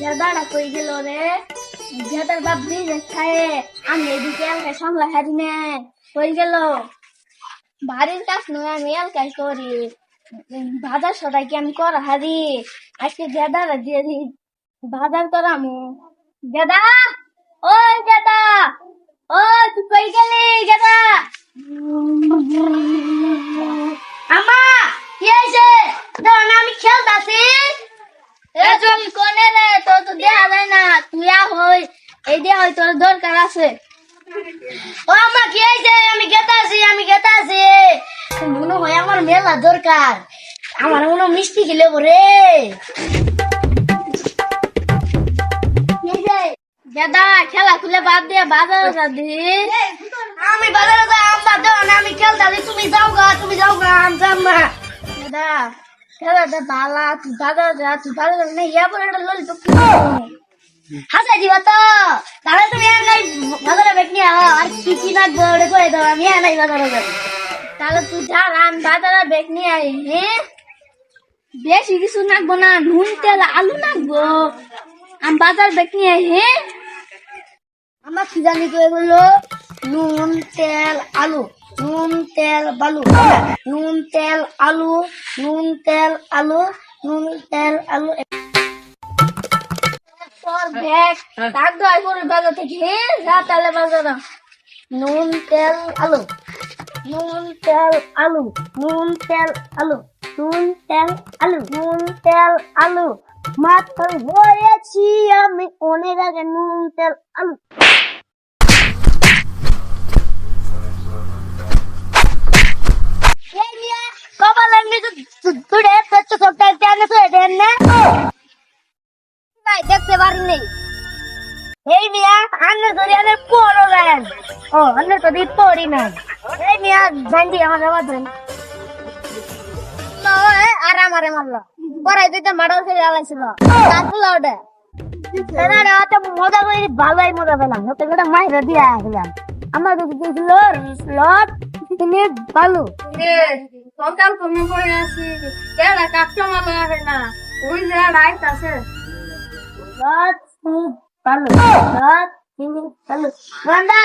গেদাটা কই গেল রে? গেদার বাপ দিয়ে খায়, আমি এদিকে এলাকায় সামলা হারি নে। কই গেল? বাড়ির কাজ নয়, আমি এলাকায় করি। বাজার সদাই কি আমি করা হারি? আজকে গেদারা দিয়ে দিই বাজার করামু। গেদা, ওই গেদা, ও তুই কই গেলি গেদা? আমা কি হয়েছে? আমি খেলতাছি। তুই কোনে রে? তোর তো দেখা যায় না। তুই হই এই দেয়া হয় তোর দরকার আছে। ও আমা কি হয়েছে? আমি গেতাছি। মনে হয় আমার মেলা দরকার। আমার মনে মিষ্টি খেলে বরে গেদা খেলা খুলে বাদ দিয়ে বাজারে যাবি। আমি বাজারে যাই, আম্মা দাও না, আমি খেলতাছি। তুমি যাও গা আমি যাম না। গেদা খেলাটা বালা, তুই বাজারে যা, তুই বাজারে না ইয়া পরে একটা ললি তো হাসাই দিবা তো। তাহলে তুমি আর নাই বাজারে বেট নিয়ে আর কি লাগবে ওটা করে দাও, আমি আর নাই বাজারে যাই। তাহলে তুই যা, আমি বাজারে বেট নিয়ে আই। হ্যাঁ বেশি কিছু নাকবো না, নুন তেল আলু নাকবো। আমি বাজার বেট নিয়ে আই। হ্যাঁ আমার কি জানি তো এগুলো নুন তেল আলু, নুন তেল বালু, নুন তেল আলু, নুন তেল আলু, নুন তেল আলু। ব্যাগ ডাক দোয়াই করে বাজার থেকে যা তাহলে বাজার। নুন তেল আলু, নুন তেল আলু, নুন তেল আলু, নুন তেল আলু, নুন তেল আলু। মাত্র হয়েছি আমি অনেক আগে নুন তেল আলু। কপালের নিচে তুড়ে পেচ্ছ সবটা টেনে তো এটা না ভাই দেখতে পারিনি। এই মিয়া আন্নে ধরে আনে পড়ো দেন। ও আন্নে তো দি পড়ি না। এই মিয়া জানদি আমার আবার দেন নয় আর আমারে মারলো পরে দিতে মাডল খেলে আলাইছিল তারপর ওটা না তো মজা করে ভালোই মজা পেলাম। তো এটা মাইরা দিয়ে আসলাম। আমার যদি দিয়েছিল লট তিনি ভালো সকাল তুমি পড়ে আছি কেডা কাস্টমার লাগে না ওই যে রাইট আছে লট ভালো, লট ভালো গন্ডা,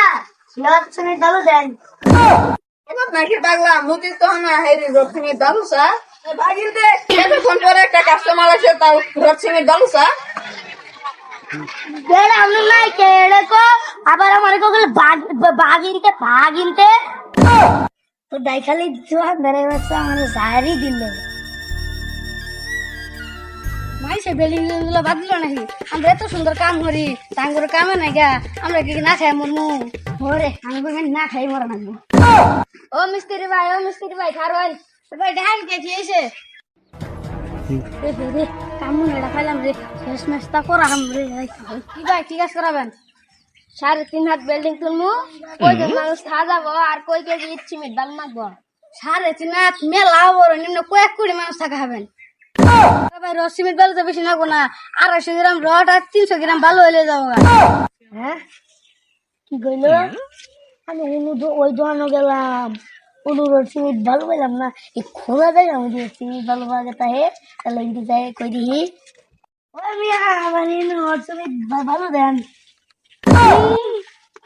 লট শুনে ভালো দেন। এবার নাকি পাগলা মুদি তো না হেরি রক্ষণী দালুসা ভাগিল দে এতক্ষণ পরে একটা কাস্টমার আছে তাও রক্ষণী দালুসা বেড়া আমি নাই কেড়ে কো আবার আমার কোগল ভাগিনতে তো দাই খালি জোয়া ধরে বসে আমার সারি দিল। মাইসে বিল্ডিং গুলো বাদ দিল নাকি? আমরা এত সুন্দর কাম করি তাঙ্গুর কামে নাই গা, আমরা কি না খাই মরমু? ওরে আমি না খাই মরা নাকবো। ও মিস্ত্রি ভাই খারোয়াল ভাই ঢাল কে খেয়েছে রে কামুন এটা খাইলাম রে শেষ মেস্তা করা রে কি ভাই ঠিক আছে করাবেন। 3.5 হাত বিল্ডিং তুলমু, কয়জন মানুষ খা যাবো আর কয় কেজি সিমেন্ট বালু মাখবো। 3.5 হাত মেলা বড় নিম্ন কয়েক কোটি মানুষ থাকা হবেন। ভাই রস সিমেন্ট বালু তো বেশি নাকবো না, 250 গ্রাম রড আর 300 গ্রাম বালু হইলে যাবো। হ্যাঁ কি কইল? আমি ওই দোকানে গেলাম, সিমেন্ট ভালো পেলাম না, এই খোলা যায় আমি সিমেন্ট ভালো পাওয়া যেতে হে তাহলে কিন্তু যাই কই দিহি ওই মিয়া আমার সিমেন্ট ভালো দেন।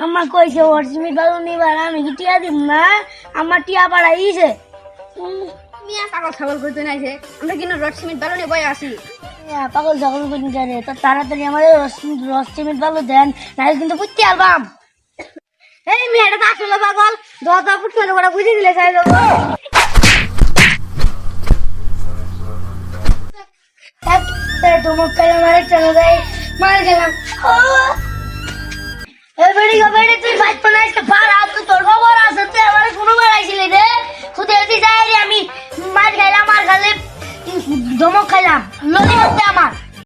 আমার কইছে ওর সিমেন্ট ভালো নিবার আমি কি টিয়া দিব না? আমার টিয়া বাড়াইছে। মিয়া পাগল ছাগল কইতে নাইছে আমরা কিনা রড সিমেন্ট ভালো নিয়ে বই আসি। পাগল ছাগল করে জানে তো তাড়াতাড়ি আমাদের রস সিমেন্ট ভালো দেন, নাহলে কিন্তু বুঝতে পারবাম। এই মেয়েটা তো আসলে পাগল, 10 ফুট মেরে ওরা বুঝে দিলে খাই দেবো। তোমার কাছে মারে চলে যাই মারে গেলাম। বেড়ি তুই ভাই বানাইছে পারা তুই তোর খবর আছে? তুই আমার কোনো বাড়াইছিলি রে? খুদে যাই রে আমি মার খাইলাম আর খালে ধমক খাইলাম ললি হতে